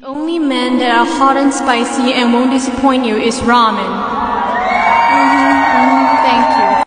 The only men that are hot and spicy and won't disappoint you is ramen. Thank you.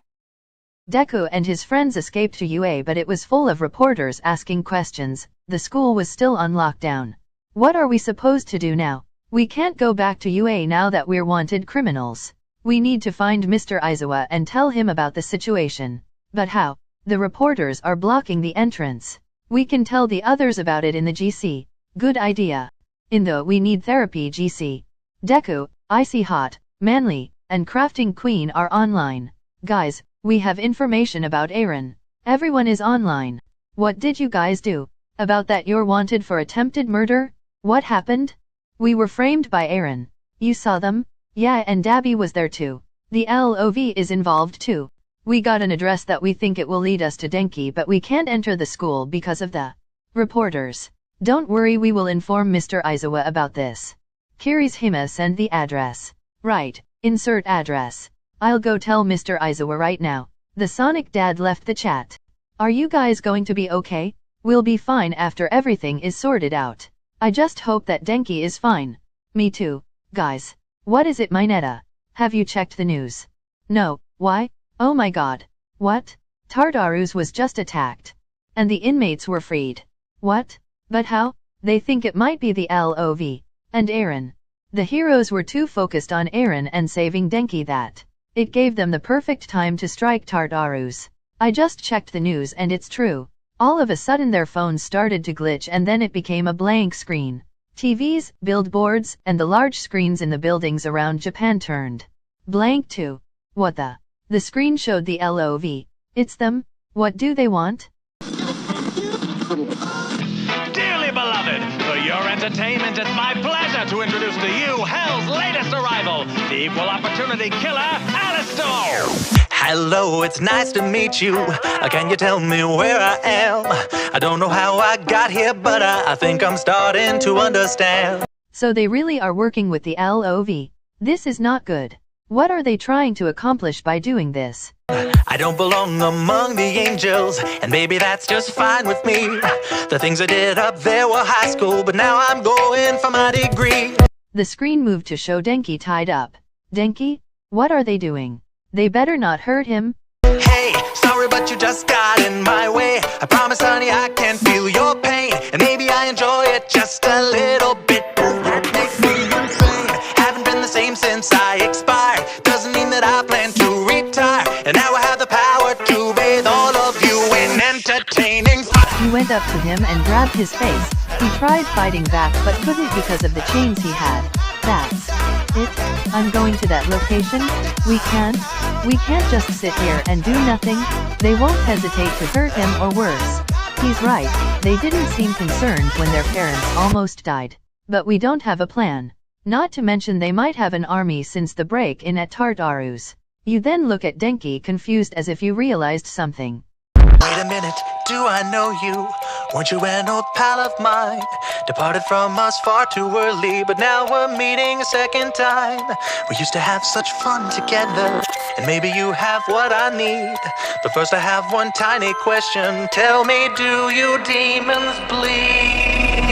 Deku and his friends escaped to UA, but it was full of reporters asking questions. The school was still on lockdown. What are we supposed to do now? We can't go back to UA now that we're wanted criminals. We need to find Mr. Aizawa and tell him about the situation. But how? The reporters are blocking the entrance. We can tell the others about it in the GC. Good idea. In the We Need Therapy GC. Deku, Icy Hot, Manly, and Crafting Queen are online. Guys, we have information about Aaron. Everyone is online. What did you guys do? About that you're wanted for attempted murder? What happened? We were framed by Aaron. You saw them? Yeah, and Dabby was there too. The LOV is involved too. We got an address that we think it will lead us to Denki, but we can't enter the school because of the reporters. Don't worry, we will inform Mr. Aizawa about this. Kirishima send the address. Right, insert address. I'll go tell Mr. Aizawa right now. The Sonic Dad left the chat. Are you guys going to be okay? We'll be fine after everything is sorted out. I just hope that Denki is fine. Me too. Guys. What is it, Mineta? Have you checked the news? No. Why? Oh my god. What? Tartarus was just attacked. And the inmates were freed. What? But how? They think it might be the LOV. And Aaron. The heroes were too focused on Aaron and saving Denki that it gave them the perfect time to strike Tartarus. I just checked the news and it's true. All of a sudden their phones started to glitch and then it became a blank screen. TVs, billboards, and the large screens in the buildings around Japan turned blank too. What the? The screen showed the LOV. It's them? What do they want? Dearly beloved, for your entertainment, it's my pleasure to introduce to you Hell's latest arrival, the equal opportunity killer, Alistar! Hello, it's nice to meet you. Can you tell me where I am? I don't know how I got here, but I think I'm starting to understand. So they really are working with the LOV. This is not good. What are they trying to accomplish by doing this? I don't belong among the angels, and maybe that's just fine with me. The things I did up there were high school, but now I'm going for my degree. The screen moved to show Denki tied up. Denki? What are they doing? They better not hurt him. Hey, sorry, but you just got in my way. I promise, honey, I can feel your pain, and maybe I enjoy it just a little bit. That makes me insane. Haven't been the same since I expired. Doesn't mean that I plan to retire. And now I have the power to bathe all of you in entertaining. He went up to him and grabbed his face. He tried fighting back but couldn't because of the chains he had. That's it. I'm going to that location. We can't just sit here and do nothing. They won't hesitate to hurt him or worse. He's right. They didn't seem concerned when their parents almost died. But we don't have a plan. Not to mention they might have an army since the break-in at Tartarus. You then look at Denki confused as if you realized something. Wait a minute, do I know you? Weren't you an old pal of mine? Departed from us far too early, but now we're meeting a second time. We used to have such fun together, and maybe you have what I need. But first I have one tiny question. Tell me, do you demons bleed?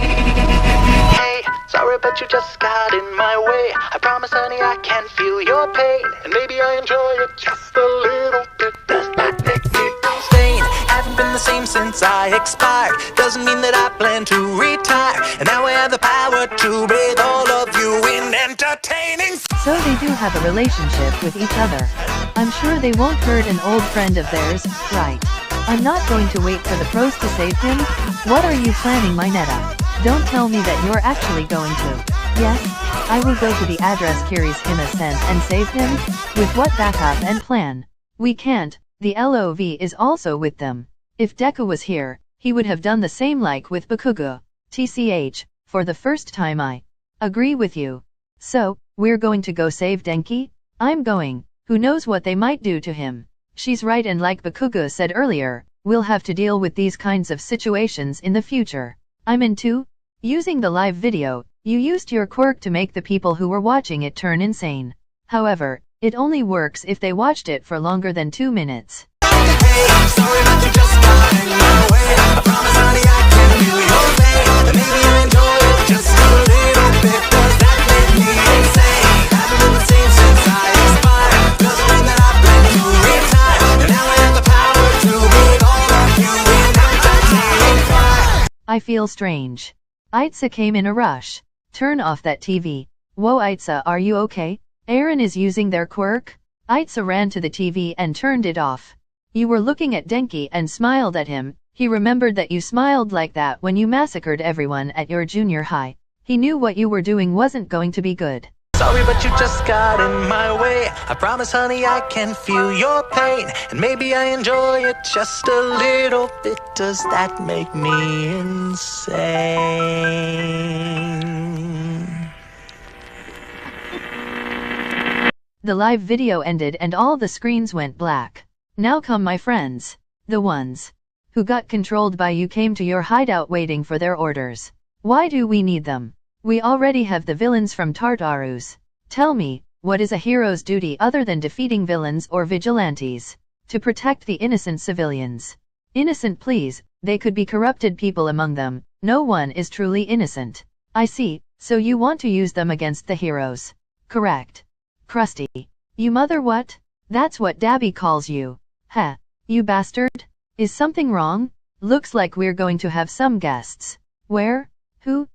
Hey, sorry, but you just got in my way. I promise, honey, I can feel your pain, and maybe I enjoy it just a little bit. Does not make me insane. Haven't been the same since I expired. Doesn't mean that I plan to retire. And now I have the power to bathe all of you in entertaining. So they do have a relationship with each other. I'm sure they won't hurt an old friend of theirs, right? I'm not going to wait for the pros to save him. What are you planning, Mineta? Don't tell me that you're actually going to. Yes, I will go to the address Kirishima sent and save him. With what backup and plan? We can't. The LOV is also with them. If Deku was here, he would have done the same like with Bakugo. TCH, for the first time I agree with you. So, we're going to go save Denki? I'm going. Who knows what they might do to him? She's right, and like Bakugo said earlier, we'll have to deal with these kinds of situations in the future. I'm in too. Using the live video, you used your quirk to make the people who were watching it turn insane. However, it only works if they watched it for longer than 2 minutes. Hey, sorry, but you just got in my way. I promise, honey, I can feel your pain, and maybe I enjoy it just a little. feel strange. Itza came in a rush. Turn off that TV. Whoa Itza, are you okay? Aaron is using their quirk? Itza ran to the TV and turned it off. You were looking at Denki and smiled at him. He remembered that you smiled like that when you massacred everyone at your junior high. He knew what you were doing wasn't going to be good. Sorry, but you just got in my way. I promise, honey, I can feel your pain. And maybe I enjoy it just a little bit. Does that make me insane? The live video ended and all the screens went black. Now come my friends. The ones who got controlled by you came to your hideout waiting for their orders. Why do we need them? We already have the villains from Tartarus. Tell me, what is a hero's duty other than defeating villains or vigilantes? To protect the innocent civilians. Innocent please, they could be corrupted people among them. No one is truly innocent. I see, so you want to use them against the heroes. Correct. Krusty. You mother what? That's what Dabby calls you. Heh. You bastard? Is something wrong? Looks like we're going to have some guests. Where? Who?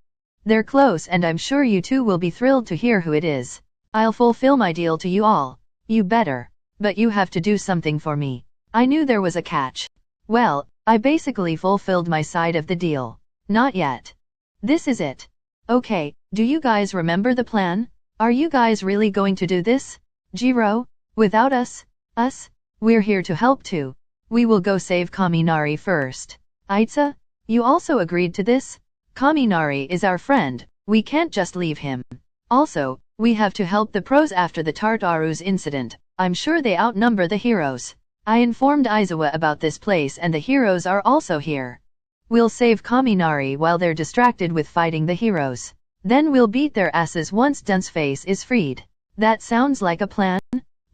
They're close and I'm sure you two will be thrilled to hear who it is. I'll fulfill my deal to you all. You better. But you have to do something for me. I knew there was a catch. Well, I basically fulfilled my side of the deal. Not yet. This is it. Okay, do you guys remember the plan? Are you guys really going to do this? Jiro? Without us? Us? We're here to help too. We will go save Kaminari first. Itza? You also agreed to this? Kaminari is our friend, we can't just leave him. Also, we have to help the pros after the Tartarus incident. I'm sure they outnumber the heroes. I informed Aizawa about this place and the heroes are also here. We'll save Kaminari while they're distracted with fighting the heroes. Then we'll beat their asses once Dunceface is freed. That sounds like a plan?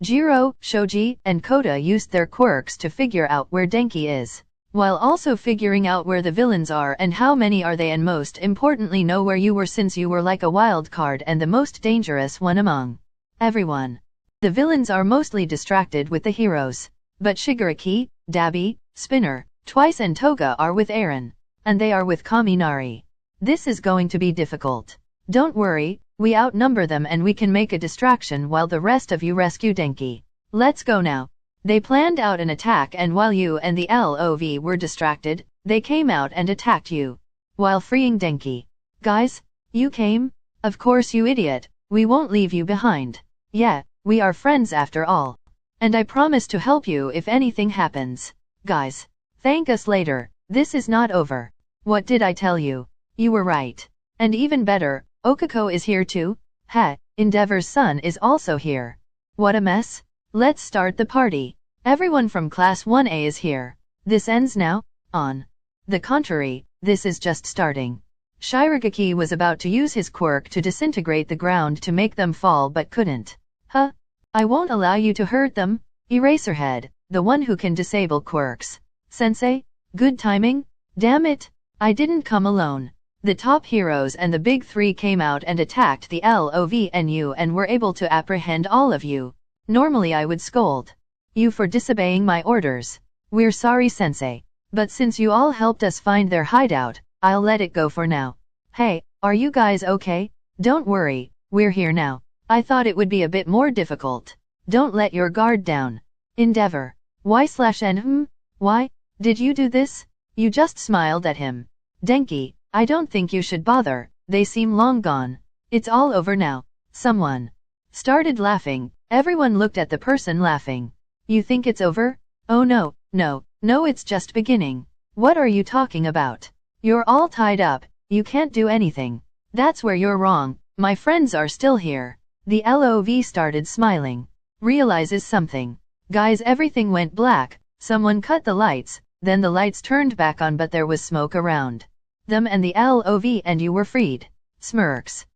Jiro, Shoji, and Kota used their quirks to figure out where Denki is, while also figuring out where the villains are and how many are they, and most importantly know where you were, since you were like a wild card and the most dangerous one among everyone. The villains are mostly distracted with the heroes, but Shigaraki, Dabby, Spinner, Twice and Toga are with Aaron, and they are with Kaminari. This is going to be difficult. Don't worry, we outnumber them and we can make a distraction while the rest of you rescue Denki. Let's go now. They planned out an attack, and while you and the LOV were distracted, they came out and attacked you, while freeing Denki. Guys, you came? Of course, you idiot. We won't leave you behind. Yeah, we are friends after all. And I promise to help you if anything happens. Guys, thank us later. This is not over. What did I tell you? You were right. And even better, Okako is here too? Ha, Endeavor's son is also here. What a mess. Let's start the party. Everyone from Class 1A is here. This ends now? On the contrary, this is just starting. Shiragaki was about to use his quirk to disintegrate the ground to make them fall but couldn't. Huh? I won't allow you to hurt them. Eraserhead, the one who can disable quirks. Sensei? Good timing? Damn it. I didn't come alone. The top heroes and the big three came out and attacked the LOVNU and were able to apprehend all of you. Normally I would scold you for disobeying my orders. We're sorry, Sensei. But since you all helped us find their hideout, I'll let it go for now. Hey, are you guys okay? Don't worry, we're here now. I thought it would be a bit more difficult. Don't let your guard down. Endeavor. Y/N. Why? Did you do this? You just smiled at him. Denki, I don't think you should bother. They seem long gone. It's all over now. Someone started laughing. Everyone looked at the person laughing. You think it's over? Oh no, no, it's just beginning. What are you talking about? You're all tied up. You can't do anything. That's where you're wrong. My friends are still here. The LOV started smiling. Realizes something. Guys, everything went black. Someone cut the lights, then the lights turned back on, but there was smoke around them and the LOV, and you were freed. Smirks.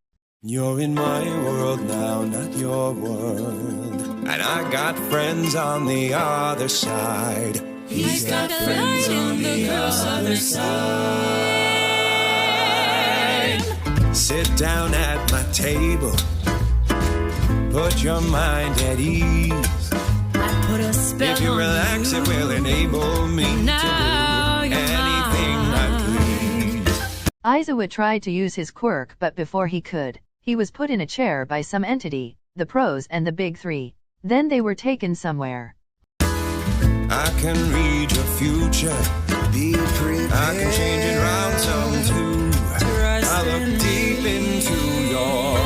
You're in my world now, not your world. And I got friends on the other side. He's got friends on the other side. Sit down at my table. Put your mind at ease. I put a spell if you relax, it will enable me to do anything I please. Aizawa tried to use his quirk, but before he could, he was put in a chair by some entity, the pros and the big three. Then they were taken somewhere. I can read your future. Be prepared. I can change it round some too. I look deep into your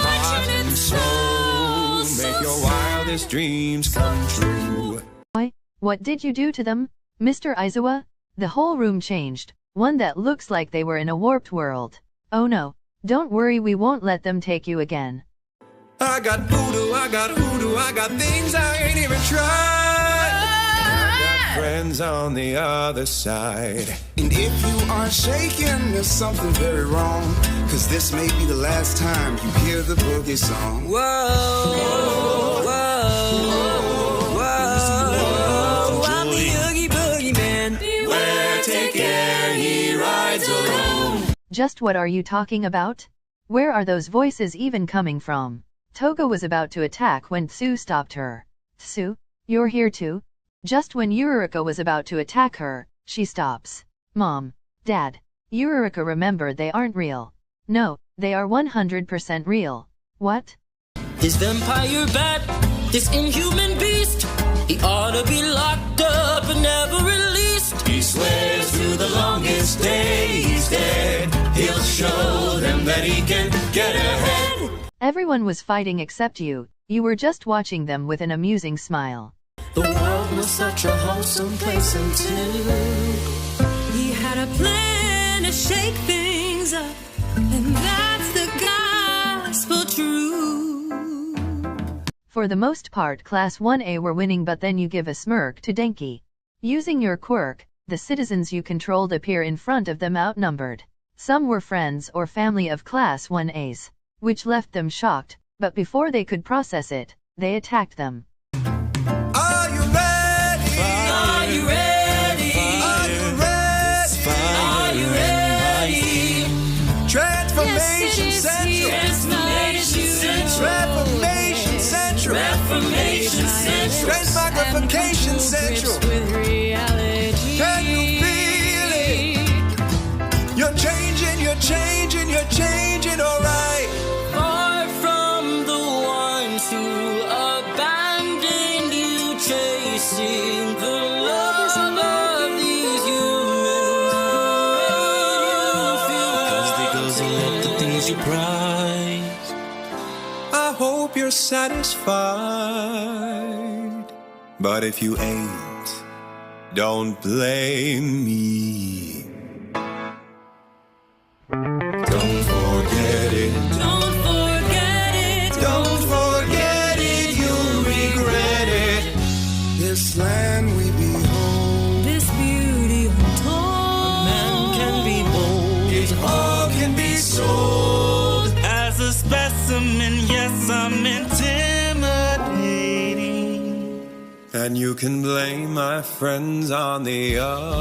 heart and soul. Make your wildest dreams come true. Why? What did you do to them, Mr. Aizawa? The whole room changed, one that looks like they were in a warped world. Oh no, don't worry, we won't let them take you again. I got voodoo, I got hoodoo, I got things I ain't even tried. I got friends on the other side. And if you are shaking, there's something very wrong, 'cause this may be the last time you hear the boogie song. Whoa, whoa, whoa, whoa, I'm the Oogie Boogie Man. Beware, take care, he rides alone. Just what are you talking about? Where are those voices even coming from? Toga was about to attack when Tsu stopped her. Tsu, you're here too? Just when Yurika was about to attack her, she stops. Mom, Dad, Yurika, remember, they aren't real. No, they are 100% real. What? This vampire bat, this inhuman beast, he ought to be locked up and never released. He swears through the longest day he's dead. He'll show them that he can get ahead. Everyone was fighting except you. You were just watching them with an amusing smile. The world was such a wholesome place until he had a plan to shake things up, and that's the gospel truth. For the most part, Class 1A were winning, but then you give a smirk to Denki. Using your quirk, the citizens you controlled appear in front of them outnumbered. Some were friends or family of Class 1As, which left them shocked, but before they could process it, they attacked them. Are you ready? Are you ready? Are you ready? Are you ready? Transformation Central. Transformation Central. Reformation Central. Reformation Central. Transmogrification Central. Can you feel it? You're changing, you're changing, you're changing, alright. Far from the ones who abandoned you, chasing the love of these humans. Cause they goes and let the things you prize. I hope you're satisfied. But if you ain't, don't blame me. Don't forget it. Don't forget it. Don't forget it. You'll regret it. This land we behold, This beauty untold. Man can be bold. It all can be sold. As a specimen, yes, I'm intimidating. And you can blame my friends on the other